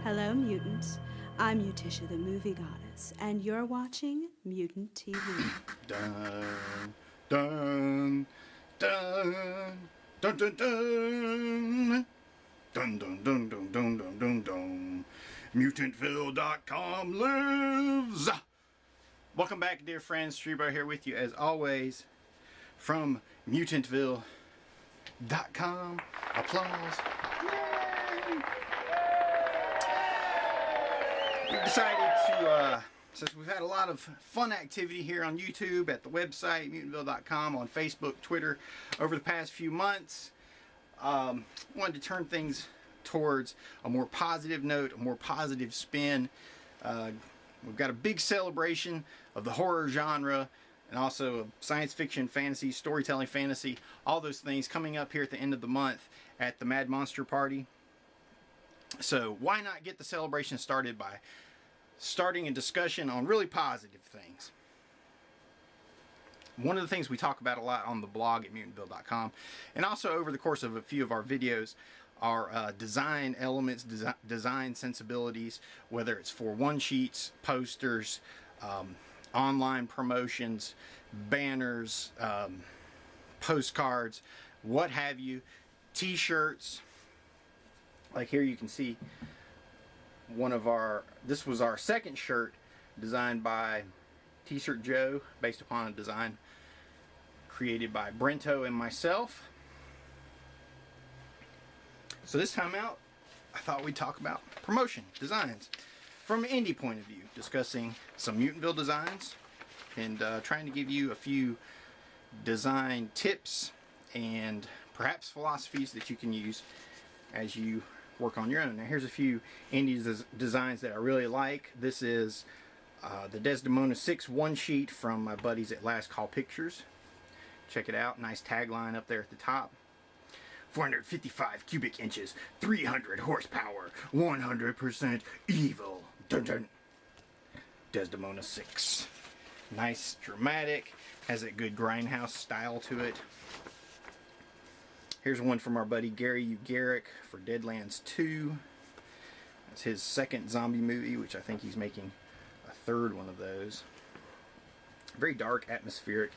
Hello, mutants. I'm Utisha, the movie goddess, and you're watching Mutant TV. Dun, dun, dun, dun, dun, dun. Dun, dun, dun, dun, dun, dun, dun, dun. Mutantville.com lives. Welcome back, dear friends. Streebo here with you, as always, from Mutantville.com. Applause. Yay! We decided to, since we've had a lot of fun activity here on YouTube, at the website, Mutantville.com, on Facebook, Twitter, over the past few months, wanted to turn things towards a more positive note, a more positive spin. We've got a big celebration of the horror genre and also science fiction, fantasy, storytelling, fantasy, all those things coming up here at the end of the month at the Mad Monster Party. So why not get the celebration started by starting a discussion on really positive things? One of the things we talk about a lot on the blog at Mutantville.com, and also over the course of a few of our videos, are design elements, design sensibilities, whether it's for one-sheets, posters, online promotions, banners, postcards, what have you, t-shirts. Like here you can see this was our second shirt designed by T-Shirt Joe, based upon a design created by Brento and myself. So this time out, I thought we'd talk about promotion, designs, from an indie point of view, discussing some Mutantville designs and trying to give you a few design tips and perhaps philosophies that you can use as you work on your own. Now here's a few indie designs that I really like. This is the Desdemona 6 one-sheet from my buddies at Last Call Pictures. Check it out. Nice tagline up there at the top. 455 cubic inches, 300 horsepower, 100% evil. Dun dun. Desdemona 6. Nice, dramatic, has a good grindhouse style to it. Here's one from our buddy Gary Ugaric for Deadlands 2. That's his second zombie movie, which I think he's making a third one of those. Very dark, atmospheric.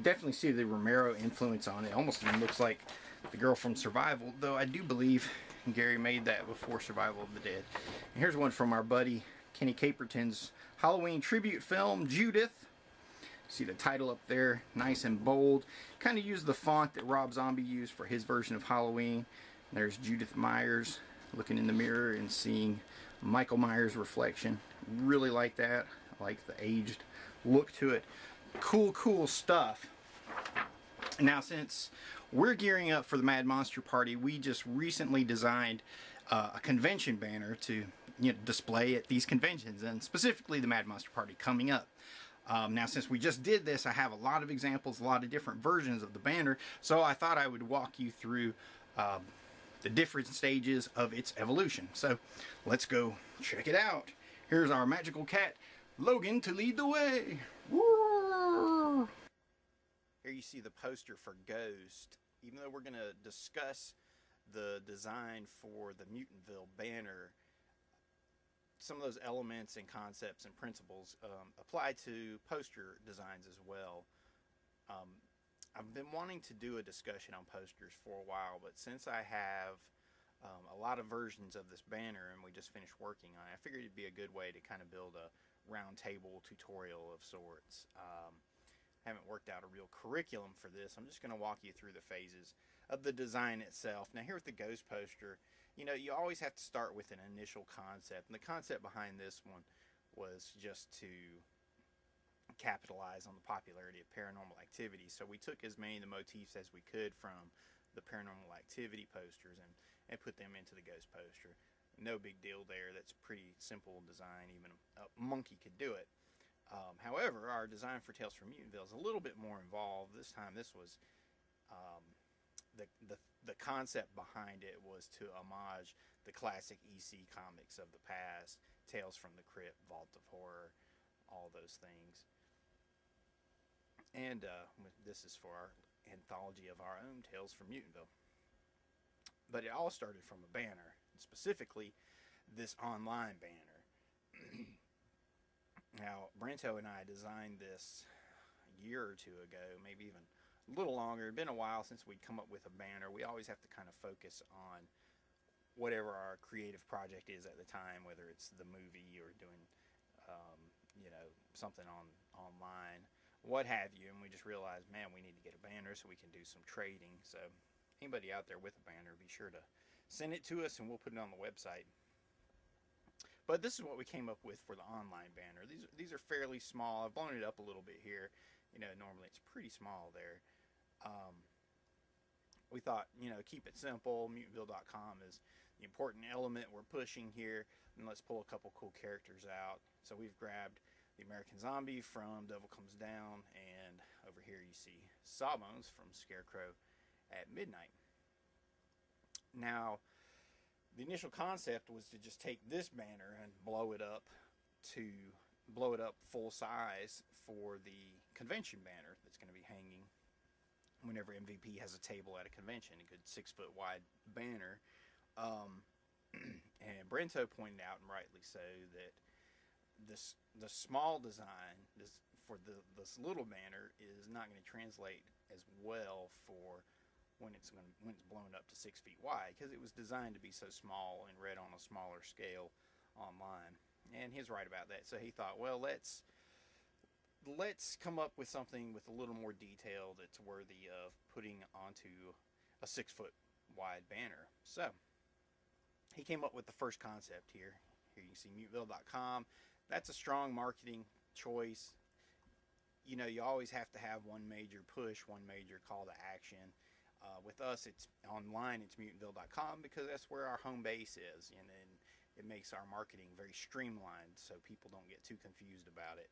Definitely see the Romero influence on it. Almost even looks like The Girl from Survival, though I do believe Gary made that before Survival of the Dead. And here's one from our buddy Kenny Caperton's Halloween tribute film, Judith. See the title up there, nice and bold. Kind of used the font that Rob Zombie used for his version of Halloween. There's Judith Myers looking in the mirror and seeing Michael Myers' reflection. Really like that. I like the aged look to it. Cool stuff. Now, since we're gearing up for the Mad Monster Party, we just recently designed a convention banner to display at these conventions, and specifically the Mad Monster Party coming up. Now, since we just did this, I have a lot of examples, a lot of different versions of the banner, so I thought I would walk you through the different stages of its evolution. So let's go check it out. Here's our magical cat, Logan, to lead the way. Woo! Here you see the poster for Ghost. Even though we're going to discuss the design for the Mutantville banner, some of those elements and concepts and principles apply to poster designs as well. I've been wanting to do a discussion on posters for a while, but since I have a lot of versions of this banner and we just finished working on it, I figured it'd be a good way to kind of build a round table tutorial of sorts. Haven't worked out a real curriculum for this. I'm just going to walk you through the phases of the design itself. Now here with the Ghost poster, you always have to start with an initial concept. And the concept behind this one was just to capitalize on the popularity of Paranormal Activity. So we took as many of the motifs as we could from the Paranormal Activity posters and put them into the Ghost poster. No big deal there. That's pretty simple design. Even a monkey could do it. However, our design for Tales from Mutantville is a little bit more involved. This time, this was the concept behind it was to homage the classic EC comics of the past, Tales from the Crypt, Vault of Horror, all those things. And this is for our anthology of our own Tales from Mutantville. But it all started from a banner. Specifically, this online banner. Now, Brento and I designed this a year or two ago, maybe even a little longer. It'd been a while since we'd come up with a banner. We always have to kind of focus on whatever our creative project is at the time, whether it's the movie or doing, something online, what have you. And we just realized, man, we need to get a banner so we can do some trading. So anybody out there with a banner, be sure to send it to us and we'll put it on the website. But this is what we came up with for the online banner. These are fairly small. I've blown it up a little bit here. Normally it's pretty small there. We thought, keep it simple. Mutantville.com is the important element we're pushing here. And let's pull a couple cool characters out. So we've grabbed the American Zombie from Devil Comes Down. And over here you see Sawbones from Scarecrow at Midnight. Now, the initial concept was to just take this banner and blow it up full size for the convention banner that's going to be hanging whenever MVP has a table at a convention, a good 6-foot wide banner. And Brento pointed out, and rightly so, that the small design for this little banner is not going to translate as well for when it's blown up to 6 feet wide, because it was designed to be so small and read on a smaller scale online. And he's right about that. So he thought, well, let's come up with something with a little more detail that's worthy of putting onto a 6-foot wide banner. So he came up with the first concept here. Here you can see Mutantville.com. That's a strong marketing choice. You always have to have one major push, one major call to action. With us, it's online, it's Mutantville.com, because that's where our home base is, and it makes our marketing very streamlined so people don't get too confused about it.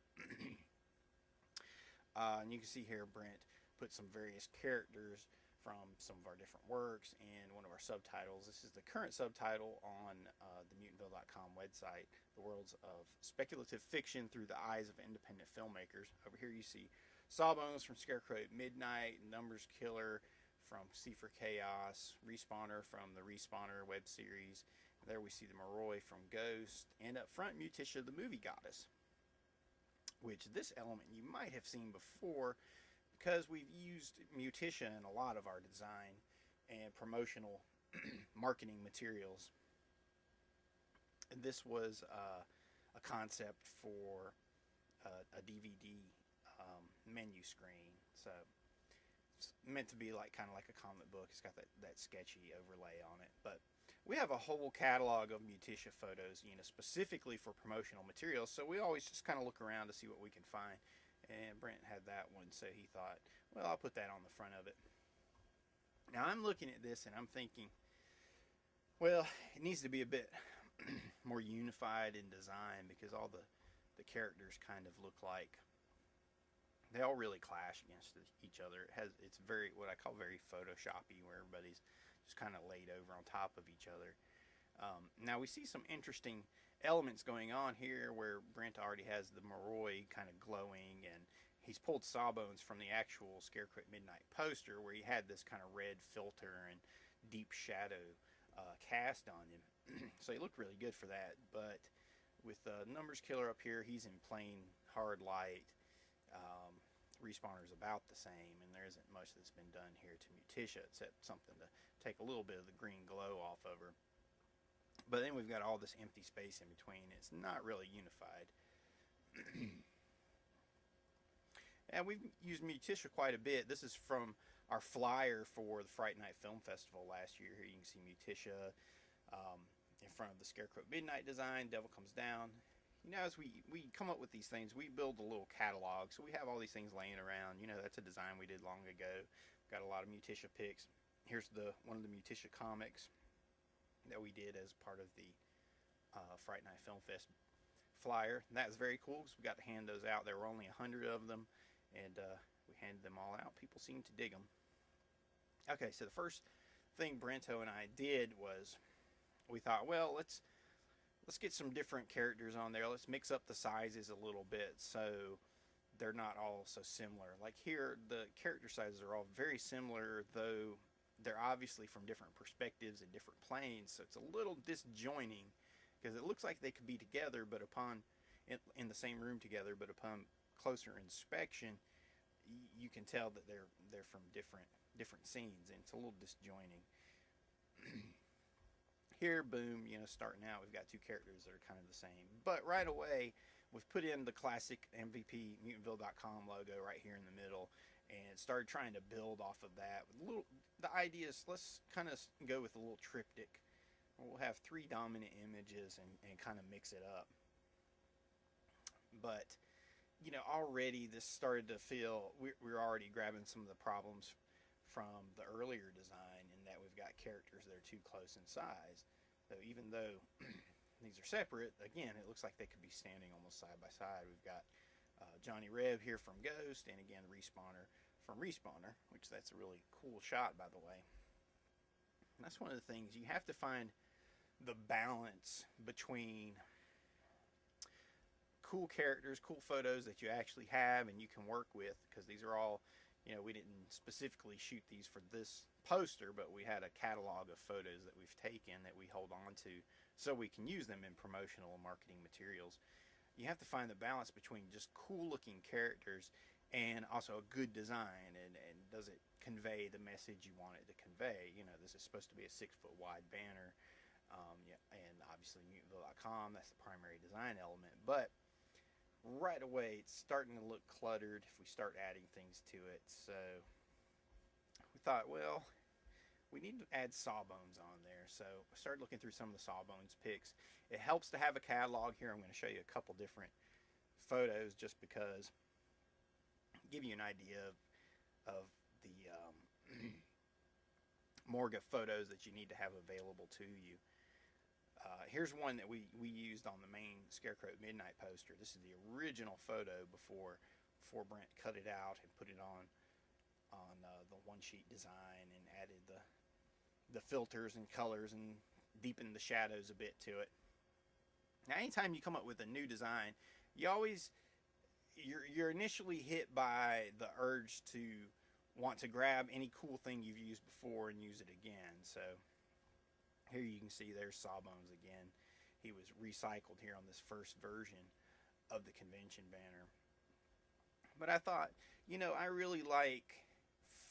And you can see here Brent put some various characters from some of our different works and one of our subtitles. This is the current subtitle on the Mutantville.com website, The Worlds of Speculative Fiction Through the Eyes of Independent Filmmakers. Over here you see Sawbones from Scarecrow at Midnight, Numbers Killer from C for Chaos, Respawner from the Respawner web series. There we see the Moroi from Ghost, and up front Mutisha the Movie Goddess, which this element you might have seen before because we've used Mutisha in a lot of our design and promotional marketing materials. And this was a concept for a DVD menu screen, so it's meant to be kind of like a comic book. It's got that sketchy overlay on it. But we have a whole catalog of Mutisha photos, specifically for promotional materials. So we always just kind of look around to see what we can find. And Brent had that one, so he thought, well, I'll put that on the front of it. Now I'm looking at this and I'm thinking, well, it needs to be a bit more unified in design, because all the characters kind of look like they all really clash against each other. It's very, what I call very Photoshoppy, where everybody's just kind of laid over on top of each other. Now we see some interesting elements going on here, where Brent already has the Moroi kind of glowing, and he's pulled Sawbones from the actual Scarecrow at Midnight poster, where he had this kind of red filter and deep shadow cast on him. So he looked really good for that. But with Numbers Killer up here, he's in plain hard light. Respawner's about the same, and there isn't much that's been done here to Mutisha except something to take a little bit of the green glow off of her. But then we've got all this empty space in between. It's not really unified. And we've used Mutisha quite a bit. This is from our flyer for the Fright Night Film Festival last year. Here you can see Mutisha in front of the Scarecrow Midnight design, Devil Comes Down. As we come up with these things, we build a little catalog. So we have all these things laying around. That's a design we did long ago. Got a lot of Mutisha pics. Here's one of the Mutisha comics that we did as part of the Fright Night Film Fest flyer. And that was very cool because we got to hand those out. There were only 100 of them, and we handed them all out. People seemed to dig them. Okay, so the first thing Brento and I did was we thought, well, let's get some different characters on there. Let's mix up the sizes a little bit so they're not all so similar. Like here, the character sizes are all very similar, though they're obviously from different perspectives and different planes, so it's a little disjointing because it looks like they could be together, but upon in the same room together, but upon closer inspection, you can tell that they're from different scenes, and it's a little disjointing. Here, boom, starting out, we've got two characters that are kind of the same, but right away we've put in the classic MVP Mutantville.com logo right here in the middle, and started trying to build off of that. The idea is, let's kind of go with a little triptych. We'll have three dominant images and kind of mix it up. But already this started to feel we're already grabbing some of the problems from the earlier design, in that we've got characters that are too close in size. So even though these are separate, again, it looks like they could be standing almost side by side. We've got Johnny Reb here from Ghost, and again Respawner from Respawner, which that's a really cool shot, by the way. And that's one of the things you have to find, the balance between cool characters, cool photos that you actually have and you can work with, because these are all, we didn't specifically shoot these for this poster, but we had a catalog of photos that we've taken that we hold on to so we can use them in promotional and marketing materials. You have to find the balance between just cool looking characters and also a good design, and does it convey the message you want it to convey. This is supposed to be a 6-foot wide banner, and obviously Mutantville.com, that's the primary design element, but right away it's starting to look cluttered if we start adding things to it. So we thought, well, we need to add Sawbones on there. So I started looking through some of the Sawbones pics. It helps to have a catalog here. I'm going to show you a couple different photos just because, give you an idea of the morgue of photos that you need to have available to you. Here's one that we used on the main Scarecrow at Midnight poster. This is the original photo before Brent cut it out and put it on the one sheet design and added the filters and colors and deepened the shadows a bit to it. Now, anytime you come up with a new design, you're initially hit by the urge to want to grab any cool thing you've used before and use it again. So here you can see there's Sawbones again. He was recycled here on this first version of the convention banner. But I thought, I really like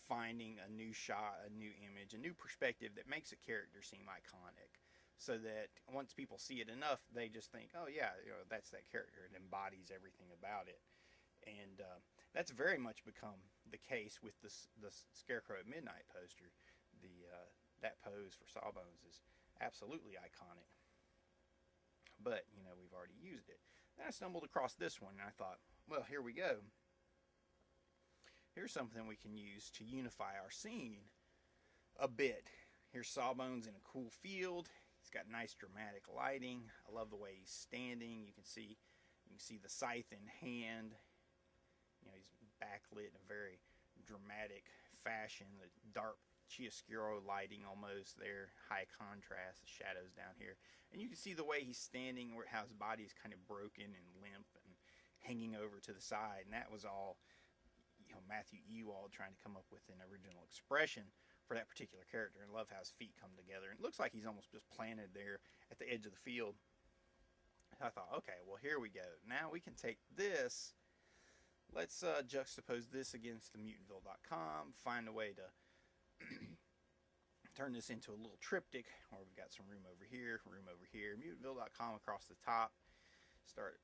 finding a new shot, a new image, a new perspective that makes a character seem iconic, so that once people see it enough, they just think, oh yeah, that's that character. It embodies everything about it. And that's very much become the case with the Scarecrow at Midnight poster. That pose for Sawbones is absolutely iconic. But, we've already used it. Then I stumbled across this one, and I thought, well, here we go. Here's something we can use to unify our scene a bit. Here's Sawbones in a cool field. He's got nice dramatic lighting. I love the way he's standing. You can see the scythe in hand. He's backlit in a very dramatic fashion. The dark chiaroscuro lighting almost there, high contrast, the shadows down here, and you can see the way he's standing, where how his body is kind of broken and limp and hanging over to the side. And that was all Matthew Ewald trying to come up with an original expression for that particular character. And I love how his feet come together, and it looks like he's almost just planted there at the edge of the field. I thought, okay, well, here we go. Now we can take this, let's juxtapose this against the Mutantville.com, find a way to turn this into a little triptych where we've got some room over here, Mutantville.com across the top,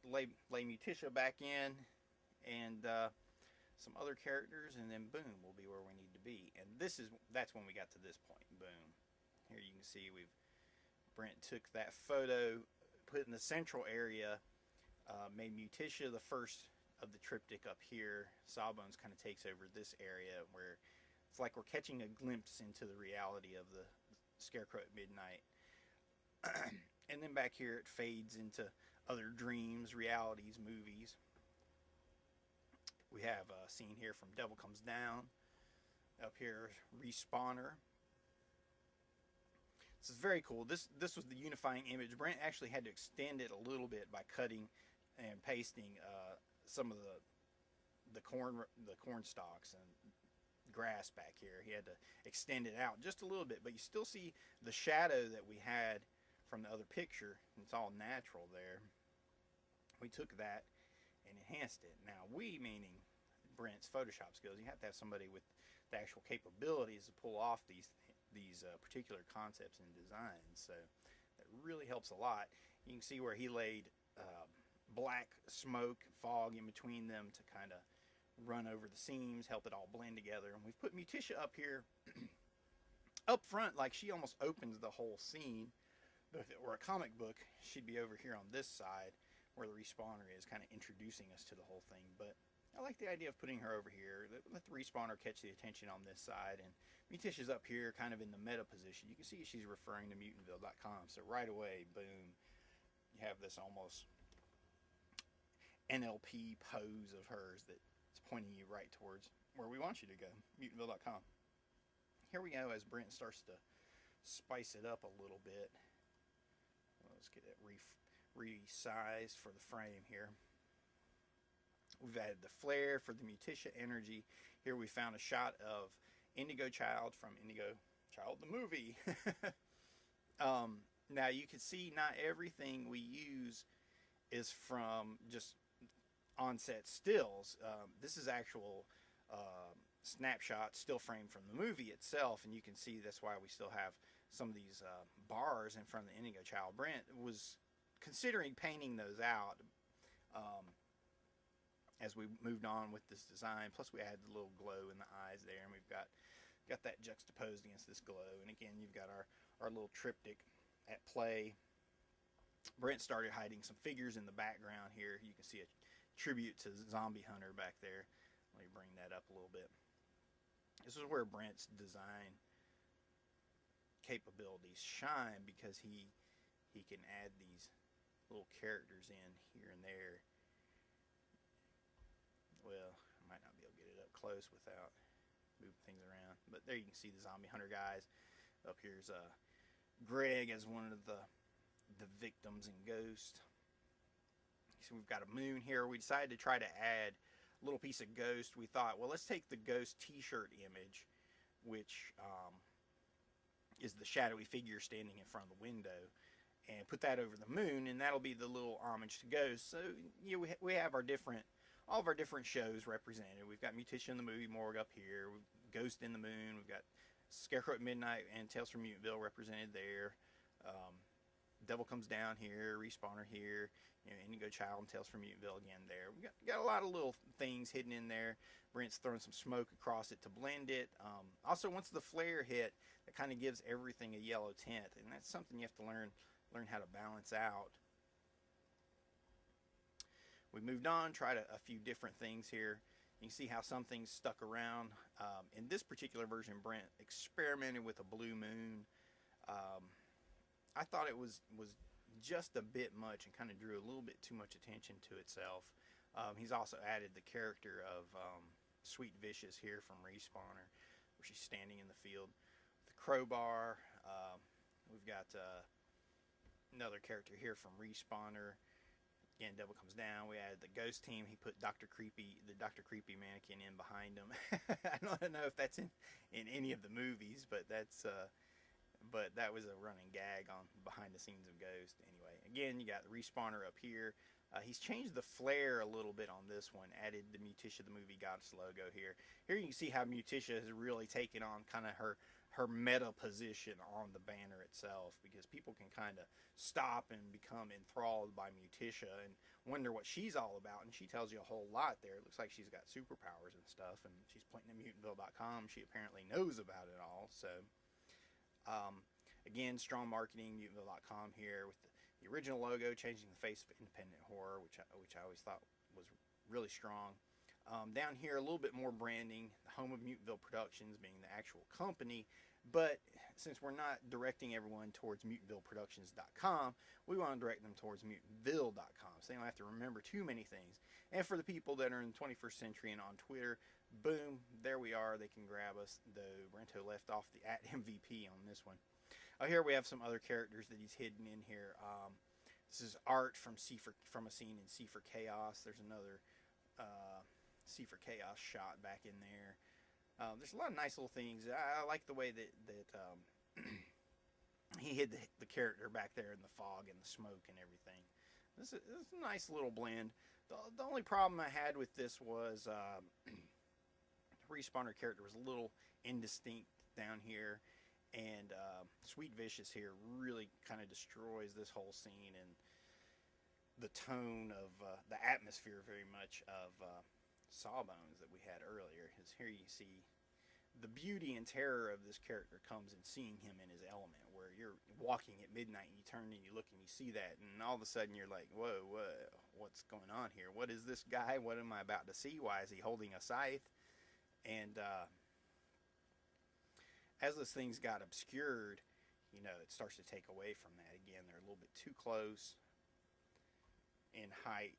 lay Mutisha back in, and some other characters, and then boom, we'll be where we need to be. And that's when we got to this point. Boom. Here you can see Brent took that photo, put it in the central area, made Mutisha the first of the triptych up here. Sawbones kind of takes over this area where it's like we're catching a glimpse into the reality of the Scarecrow at Midnight. And then back here it fades into other dreams, realities, movies. We have a scene here from Devil Comes Down. Up here, Respawner. This is very cool. This was the unifying image. Brent actually had to extend it a little bit by cutting and pasting some of the corn stalks and grass back here. He had to extend it out just a little bit, but you still see the shadow that we had from the other picture. It's all natural there. We took that and enhanced it. Now, we, meaning Brent's Photoshop skills, you have to have somebody with the actual capabilities to pull off these particular concepts and designs. So that really helps a lot. You can see where he laid black smoke and fog in between them to kind of run over the seams, help it all blend together. And we've put Muticia up here, up front, like she almost opens the whole scene. But if it were a comic book, she'd be over here on this side where the respawner is, kind of introducing us to the whole thing. But I like the idea of putting her over here. Let the respawner catch the attention on this side. And Muticia's up here kind of in the meta position. You can see she's referring to mutantville.com. So right away, boom, you have this almost NLP pose of hers that's pointing you right towards where we want you to go, mutantville.com. Here we go as Brent starts to spice it up a little bit. Let's get it resized for the frame here. We've added the flare for the Muticia energy. Here we found a shot of Indigo Child from Indigo Child the movie. Now you can see not everything we use is from just on-set stills. This is actual snapshot still frame from the movie itself, and you can see that's why we still have some of these bars in front of the Indigo Child. Brent was considering painting those out as we moved on with this design. Plus we added the little glow in the eyes there, and we've got that juxtaposed against this glow. And again, you've got our little triptych at play. Brent started hiding some figures in the background here. You can see a tribute to Zombie Hunter back there. Let me bring that up a little bit. This is where Brent's design capabilities shine, because he can add these little characters in here and there. Well, I might not be able to get it up close without moving things around, but there you can see the Zombie Hunter guys. Up here's Greg as one of the victims in Ghost. So we've got a moon here. We decided to try to add a little piece of Ghost. We thought, well, let's take the Ghost t-shirt image, which is the shadowy figure standing in front of the window, and put that over the moon, and that'll be the little homage to Ghost. So we have all of our different shows represented. We've got Muticia in the movie morgue up here, we've Ghost in the Moon, we've got Scarecrow at Midnight and Tales from Mutantville represented there. Devil Comes Down here, Respawner here, Indigo Child and Tales from Mutantville again there. We got a lot of little things hidden in there. Brent's throwing some smoke across it to blend it. Also, once the flare hit, it kind of gives everything a yellow tint, and that's something you have to learn how to balance out. We moved on, tried a few different things here. You can see how some things stuck around. In this particular version, Brent experimented with a blue moon. I thought it was just a bit much and kind of drew a little bit too much attention to itself. He's also added the character of Sweet Vicious here from Respawner, where she's standing in the field with the crowbar. We've got another character here from Respawner. Again, Devil Comes Down. We added the Ghost team. He put the Dr. Creepy mannequin in behind him. I don't know if that's in any of the movies, but that was a running gag on behind the scenes of Ghost. Anyway, again, you got the Respawner up here. He's changed the flare a little bit on this one, added the Muticia the Movie Goddess logo here. Here you can see how Muticia has really taken on kind of her meta position on the banner itself, because people can kind of stop and become enthralled by Muticia and wonder what she's all about, and she tells you a whole lot there. It looks like she's got superpowers and stuff, and she's pointing at mutantville.com. She apparently knows about it all. So again, strong marketing, mutantville.com here with the original logo, changing the face of independent horror, which I always thought was really strong. Down here, a little bit more branding, the home of Mutantville Productions being the actual company, but since we're not directing everyone towards mutantvilleproductions.com, we want to direct them towards mutantville.com, so they don't have to remember too many things. And for the people that are in the 21st century and on Twitter, boom, there we are. They can grab us, though Brento left off the @MVP on this one. Here we have some other characters that he's hidden in here. This is art from a scene in C for Chaos. There's another C for Chaos shot back in there. There's a lot of nice little things. I like the way that he hid the character back there in the fog and the smoke and everything. This is a nice little blend. The only problem I had with this was the respawner character was a little indistinct down here, and Sweet Vicious here really kind of destroys this whole scene and the tone of the atmosphere very much of Sawbones that we had earlier. Because here you see the beauty and terror of this character comes in seeing him in his element, where you're walking at midnight and you turn and you look and you see that, and all of a sudden you're like, whoa, what's going on here? What is this guy? What am I about to see? Why is he holding a scythe? And as those things got obscured, it starts to take away from that. Again, they're a little bit too close in height.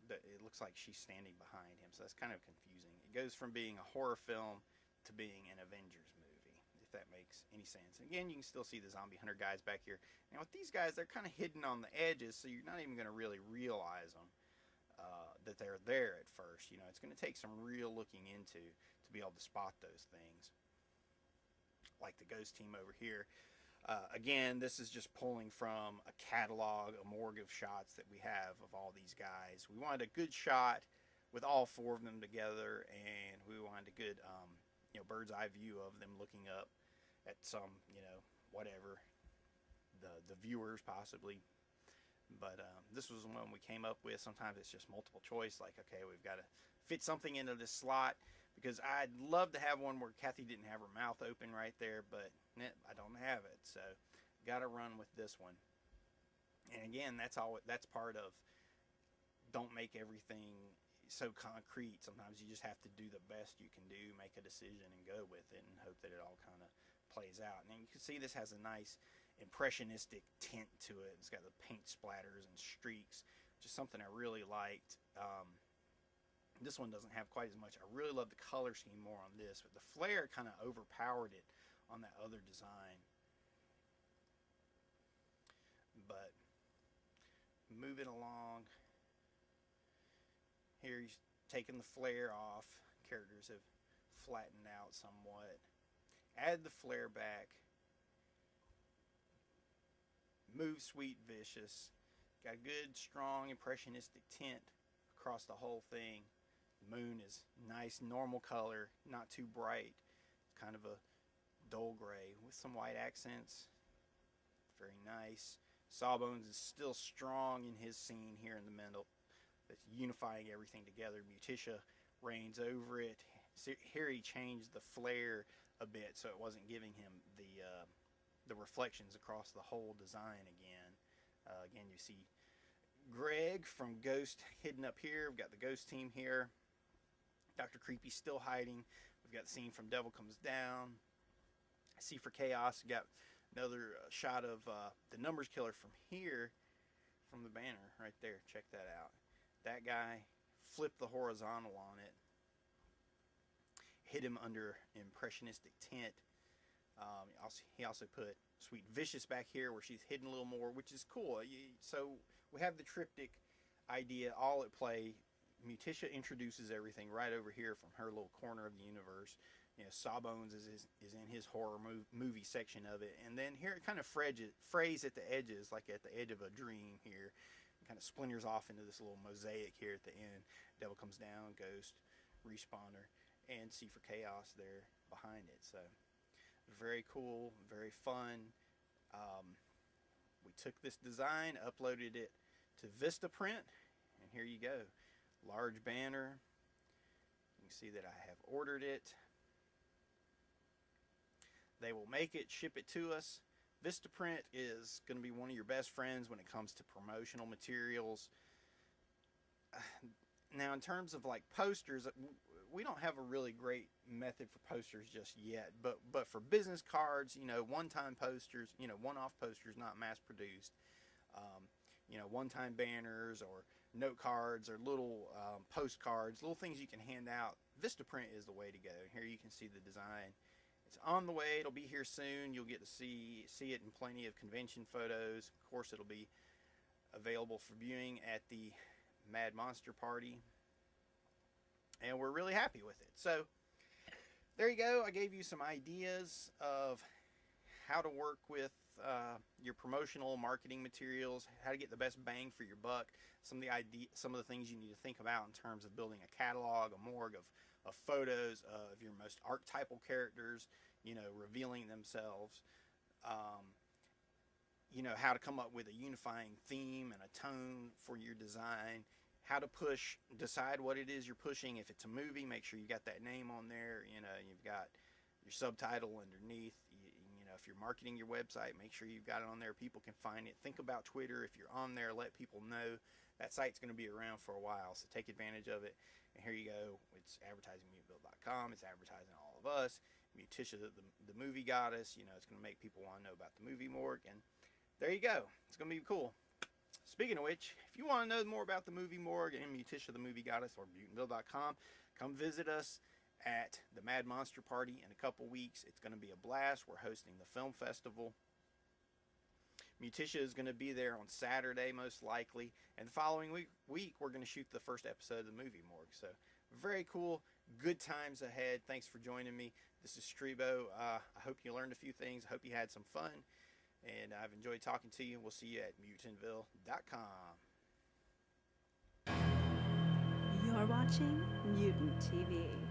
It looks like she's standing behind him, so that's kind of confusing. It goes from being a horror film to being an Avengers movie, if that makes any sense. Again, you can still see the zombie hunter guys back here. Now with these guys, they're kind of hidden on the edges, so you're not even going to really realize them, that they're there at first. It's going to take some real looking into to be able to spot those things. Like the ghost team over here. Again, this is just pulling from a catalog, a morgue of shots that we have of all these guys. We wanted a good shot with all four of them together, and we wanted a good bird's eye view of them looking up at some, whatever, the viewers possibly. But this was the one we came up with. Sometimes it's just multiple choice, like, okay, we've got to fit something into this slot, because I'd love to have one where Kathy didn't have her mouth open right there, but I don't have it, so got to run with this one. And again, that's part of, don't make everything so concrete. Sometimes you just have to do the best you can do, make a decision and go with it, and hope that it all kind of plays out. And you can see this has a nice impressionistic tint to it. It's got the paint splatters and streaks, which is something I really liked. This one doesn't have quite as much. I really love the color scheme more on this, but the flare kind of overpowered it on that other design. But moving along, here he's taking the flare off. Characters have flattened out somewhat. Add the flare back. Move Sweet Vicious. Got a good, strong, impressionistic tint across the whole thing. The moon is nice, normal color, not too bright. It's kind of a dull gray with some white accents. Very nice. Sawbones is still strong in his scene here in the middle. That's unifying everything together. Mutitia reigns over it. Here he changed the flare a bit so it wasn't giving him the reflections across the whole design again. Again, you see Greg from Ghost hidden up here. We've got the Ghost team here. Dr. Creepy's still hiding. We've got the scene from Devil Comes Down. C for Chaos. We've got another shot of the Numbers Killer from here, from the banner right there. Check that out. That guy flipped the horizontal on it. Hit him under impressionistic tint. He also put Sweet Vicious back here where she's hidden a little more, which is cool. So we have the triptych idea all at play. Mutitia introduces everything right over here from her little corner of the universe. Sawbones is in his horror movie section of it. And then here it kind of frays at the edges, like at the edge of a dream here. It kind of splinters off into this little mosaic here at the end. Devil Comes Down, Ghost, Respawner, and C for Chaos there behind it. So very cool, very fun. We took this design, uploaded it to Vistaprint, and here you go. Large banner. You can see that I have ordered it. They will make it, ship it to us. Vistaprint is going to be one of your best friends when it comes to promotional materials. Now, in terms of like posters, we don't have a really great method for posters just yet. But for business cards, one-time posters, one-off posters, not mass-produced. One-time banners or note cards or little postcards, little things you can hand out. Vistaprint is the way to go. Here you can see the design. It's on the way. It'll be here soon. You'll get to see it in plenty of convention photos. Of course, it'll be available for viewing at the Mad Monster Party. And we're really happy with it. So there you go. I gave you some ideas of how to work with your promotional marketing materials, how to get the best bang for your buck, some of the things you need to think about in terms of building a catalog, a morgue of photos of your most archetypal characters, revealing themselves. How to come up with a unifying theme and a tone for your design, how to decide what it is you're pushing. If it's a movie, make sure you got that name on there. You've got your subtitle underneath. If you're marketing your website, make sure you've got it on there. People can find it. Think about Twitter. If you're on there, let people know that site's going to be around for a while, so take advantage of it. And here you go. It's advertisingmutebill.com. It's advertising all of us. Mutisha, the movie goddess. It's going to make people want to know about the movie morgue. And there you go. It's going to be cool. Speaking of which, if you want to know more about the movie morgue and Mutisha, the movie goddess, or mutantville.com, come visit us at the Mad Monster Party in a couple weeks. It's going to be a blast. We're hosting the film festival. Mutisha is going to be there on Saturday, most likely. And the following week we're going to shoot the first episode of the movie morgue. So, very cool. Good times ahead. Thanks for joining me. This is Strebo. I hope you learned a few things. I hope you had some fun. And I've enjoyed talking to you. We'll see you at mutantville.com. You're watching Mutant TV.